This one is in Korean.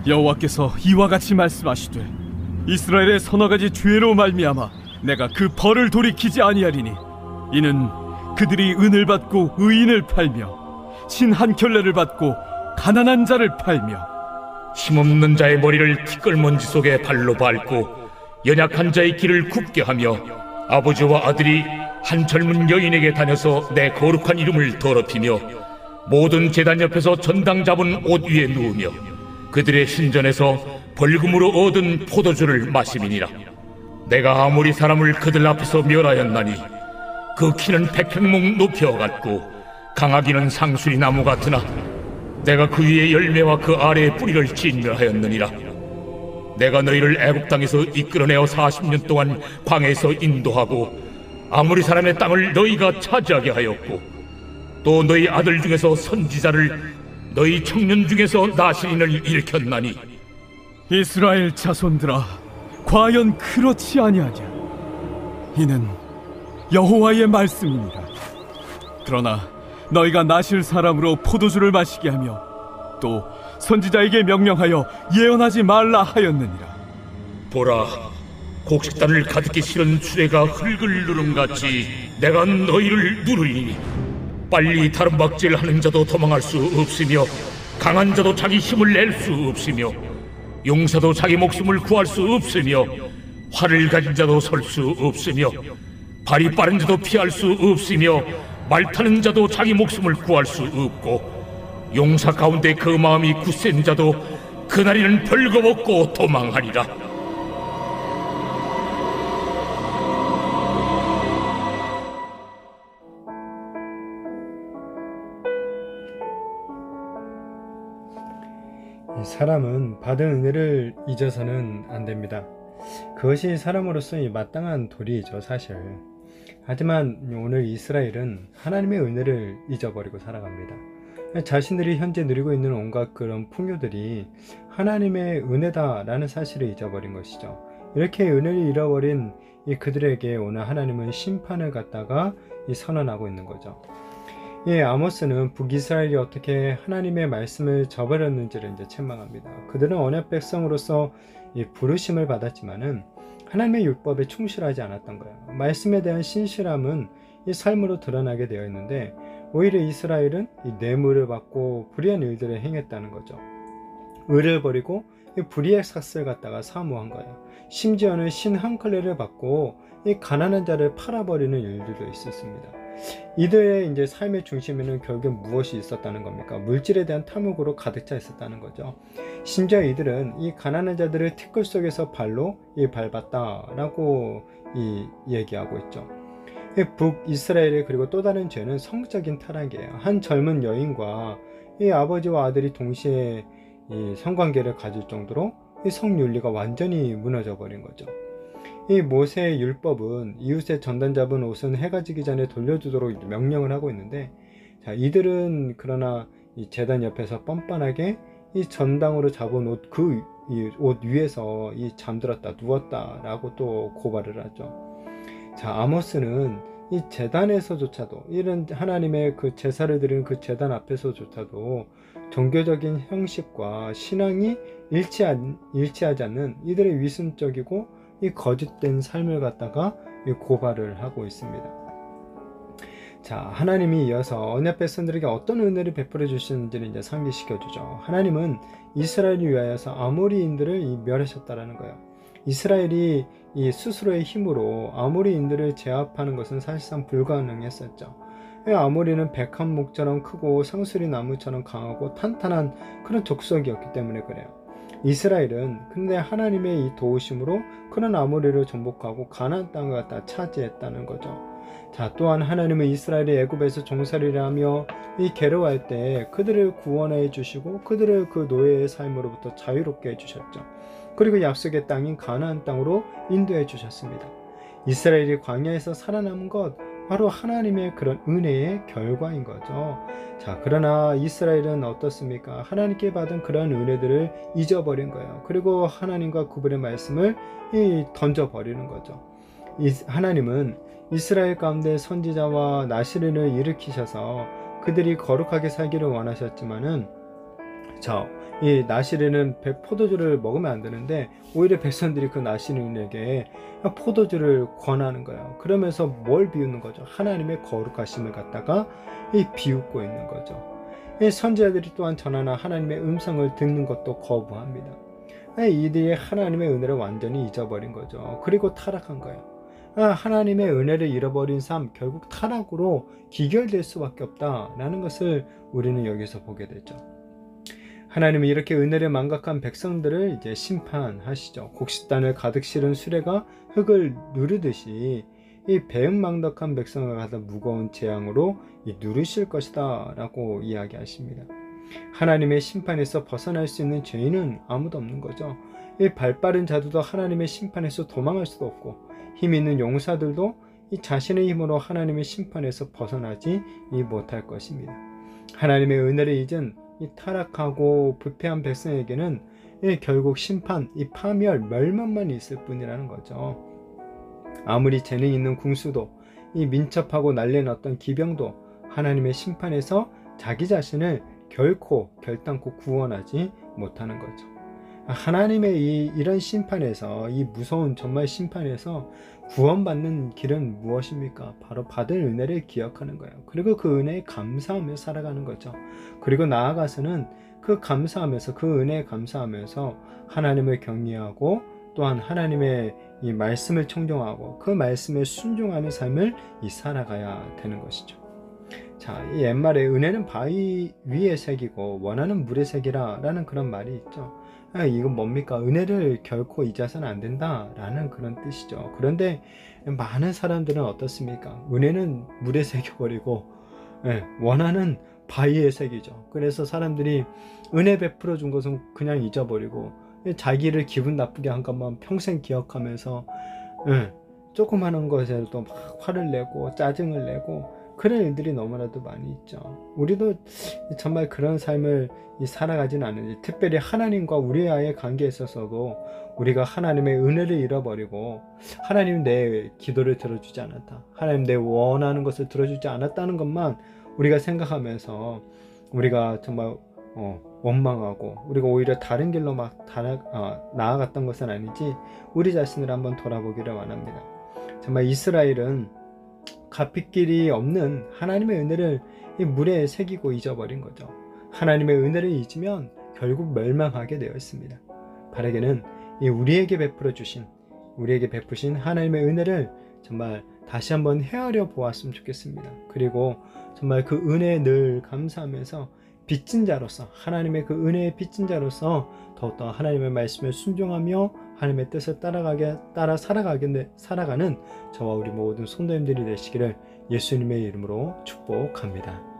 여호와께서 이와 같이 말씀하시되 이스라엘의 서너 가지 죄로 말미암아 내가 그 벌을 돌이키지 아니하리니 이는 그들이 은을 받고 의인을 팔며 신 한 켤레를 받고 가난한 자를 팔며 힘없는 자의 머리를 티끌먼지 속에 발로 밟고 연약한 자의 길을 굽게 하며 아버지와 아들이 한 젊은 여인에게 다녀서 내 거룩한 이름을 더럽히며 모든 제단 옆에서 전당 잡은 옷 위에 누우며 그들의 신전에서 벌금으로 얻은 포도주를 마심이니라. 내가 아무리 사람을 그들 앞에서 멸하였나니 그 키는 백행목 높이어 같고 강하기는 상수리 나무 같으나 내가 그 위에 열매와 그 아래에 뿌리를 진멸하였느니라. 내가 너희를 애굽 땅에서 이끌어내어 40년 동안 광야에서 인도하고 아무리 사람의 땅을 너희가 차지하게 하였고 또 너희 아들 중에서 선지자를 너희 청년 중에서 나시린을 일으켰나니 이스라엘 자손들아, 과연 그렇지 아니하냐? 이는 여호와의 말씀이니라. 그러나 너희가 나실 사람으로 포도주를 마시게 하며 또 선지자에게 명령하여 예언하지 말라 하였느니라. 보라, 곡식단을 가득히 실은 수레가 흙을 누름같이 내가 너희를 누르리니 빨리 다름박질 하는 자도 도망할 수 없으며 강한 자도 자기 힘을 낼 수 없으며 용사도 자기 목숨을 구할 수 없으며 활을 가진 자도 설 수 없으며 발이 빠른 자도 피할 수 없으며 말 타는 자도 자기 목숨을 구할 수 없고 용사 가운데 그 마음이 굳센 자도 그날에는 벌거벗고 도망하리라. 사람은 받은 은혜를 잊어서는 안 됩니다. 그것이 사람으로서 마땅한 도리이죠, 사실. 하지만 오늘 이스라엘은 하나님의 은혜를 잊어버리고 살아갑니다. 자신들이 현재 누리고 있는 온갖 그런 풍요들이 하나님의 은혜다라는 사실을 잊어버린 것이죠. 이렇게 은혜를 잃어버린 그들에게 오늘 하나님은 심판을 갖다가 선언하고 있는 거죠. 아모스는 북이스라엘이 어떻게 하나님의 말씀을 저버렸는지를 이제 책망합니다. 그들은 언약 백성으로서 부르심을 받았지만은 하나님의 율법에 충실하지 않았던 거예요. 말씀에 대한 신실함은 이 삶으로 드러나게 되어 있는데 오히려 이스라엘은 이 뇌물을 받고 불의한 일들을 행했다는 거죠. 의를 버리고 불의의 삭슬 갖다가 사모한 거예요. 심지어는 신 한 켤레를 받고 이 가난한 자를 팔아버리는 일들도 있었습니다. 이들의 이제 삶의 중심에는 결국 무엇이 있었다는 겁니까? 물질에 대한 탐욕으로 가득 차 있었다는 거죠. 심지어 이들은 이 가난한 자들을 티끌 속에서 발로 밟았다라고 얘기하고 있죠. 북이스라엘의 그리고 또 다른 죄는 성적인 타락이에요. 한 젊은 여인과 이 아버지와 아들이 동시에 이 성관계를 가질 정도로 이 성윤리가 완전히 무너져 버린 거죠. 이 모세의 율법은 이웃의 전단 잡은 옷은 해가 지기 전에 돌려주도록 명령을 하고 있는데, 자, 이들은 그러나 이 제단 옆에서 뻔뻔하게 이 전당으로 잡은 옷, 그 옷 위에서 잠들었다, 누웠다라고 또 고발을 하죠. 자, 아모스는 이 제단에서조차도, 이런 하나님의 그 제사를 드리는 그 제단 앞에서조차도 종교적인 형식과 신앙이 일치하지 않는 이들의 위선적이고 이 거짓된 삶을 갖다가 고발을 하고 있습니다. 자, 하나님이 이어서 언약 백성들에게 어떤 은혜를 베풀어 주시는지를 이제 상기시켜 주죠. 하나님은 이스라엘을 위하여서 아모리인들을 멸하셨다라는 거예요. 이스라엘이 이 스스로의 힘으로 아모리인들을 제압하는 것은 사실상 불가능했었죠. 아모리는 백합목처럼 크고 상수리 나무처럼 강하고 탄탄한 그런 족속이었기 때문에 그래요. 이스라엘은 근데 하나님의 이 도우심으로 그런 아모리를 정복하고 가나안 땅을 갖다 차지했다는 거죠. 자, 또한 하나님은 이스라엘이 애굽에서 종살이를 하며 이 괴로워할 때 그들을 구원해 주시고 그들을 그 노예의 삶으로부터 자유롭게 해주셨죠. 그리고 약속의 땅인 가나안 땅으로 인도해 주셨습니다. 이스라엘이 광야에서 살아남은 것, 바로 하나님의 그런 은혜의 결과인 거죠. 자, 그러나 이스라엘은 어떻습니까? 하나님께 받은 그런 은혜들을 잊어버린 거예요. 그리고 하나님과 그분의 말씀을 던져버리는 거죠. 하나님은 이스라엘 가운데 선지자와 나시린을 일으키셔서 그들이 거룩하게 살기를 원하셨지만은 이 나실에는 포도주를 먹으면 안 되는데 오히려 백성들이 그 나실인에게 포도주를 권하는 거예요. 그러면서 뭘 비웃는 거죠? 하나님의 거룩하심을 갖다가 비웃고 있는 거죠. 이 선지자들이 또한 전하나 하나님의 음성을 듣는 것도 거부합니다. 이들이 하나님의 은혜를 완전히 잊어버린 거죠. 그리고 타락한 거예요. 하나님의 은혜를 잃어버린 삶, 결국 타락으로 기결될 수밖에 없다라는 것을 우리는 여기서 보게 되죠. 하나님은 이렇게 은혜를 망각한 백성들을 이제 심판하시죠. 곡식단을 가득 실은 수레가 흙을 누르듯이 이 배은망덕한 백성을 가서 무거운 재앙으로 누르실 것이다 라고 이야기하십니다. 하나님의 심판에서 벗어날 수 있는 죄인은 아무도 없는 거죠. 이 발빠른 자들도 하나님의 심판에서 도망할 수도 없고, 힘 있는 용사들도 이 자신의 힘으로 하나님의 심판에서 벗어나지 못할 것입니다. 하나님의 은혜를 잊은 이 타락하고 부패한 백성에게는 결국 심판, 이 파멸, 멸망만 있을 뿐이라는 거죠. 아무리 재능 있는 궁수도, 이 민첩하고 난리났던 기병도 하나님의 심판에서 자기 자신을 결코 결단코 구원하지 못하는 거죠. 하나님의 이런 심판에서, 이 무서운 정말 심판에서 구원받는 길은 무엇입니까? 바로 받은 은혜를 기억하는 거예요. 그리고 그 은혜에 감사하며 살아가는 거죠. 그리고 나아가서는 그 감사하면서, 그 은혜에 감사하면서 하나님을 경외하고 또한 하나님의 이 말씀을 청종하고 그 말씀에 순종하는 삶을 살아가야 되는 것이죠. 자, 이 옛말에 은혜는 바위 위에 새기고 원하는 물에 새기라 라는 그런 말이 있죠. 이건 뭡니까? 은혜를 결코 잊어서는 안 된다 라는 그런 뜻이죠. 그런데 많은 사람들은 어떻습니까? 은혜는 물에 새겨버리고 원하는 바위에 새기죠. 그래서 사람들이 은혜 베풀어 준 것은 그냥 잊어버리고 자기를 기분 나쁘게 한 것만 평생 기억하면서 조그마한 것에도 막 화를 내고 짜증을 내고 그런 일들이 너무나도 많이 있죠. 우리도 정말 그런 삶을 살아가지는 않는지, 특별히 하나님과 우리와의 관계에 있어서도 우리가 하나님의 은혜를 잃어버리고 하나님 내 기도를 들어주지 않았다, 하나님 내 원하는 것을 들어주지 않았다는 것만 우리가 생각하면서 우리가 정말 원망하고 우리가 오히려 다른 길로 막 나아갔던 것은 아니지, 우리 자신을 한번 돌아보기를 원합니다. 정말 이스라엘은 갚을 없는 하나님의 은혜를 이 물에 새기고 잊어버린 거죠. 하나님의 은혜를 잊으면 결국 멸망하게 되어 있습니다. 바라기는 우리에게 베푸신 하나님의 은혜를 정말 다시 한번 헤아려 보았으면 좋겠습니다. 그리고 정말 그 은혜에 늘 감사하면서 빚진 자로서, 하나님의 그 은혜의 빚진 자로서 더욱더 하나님의 말씀에 순종하며 하나님의 뜻을 따라 살아가는 저와 우리 모든 성도님들이 되시기를 예수님의 이름으로 축복합니다.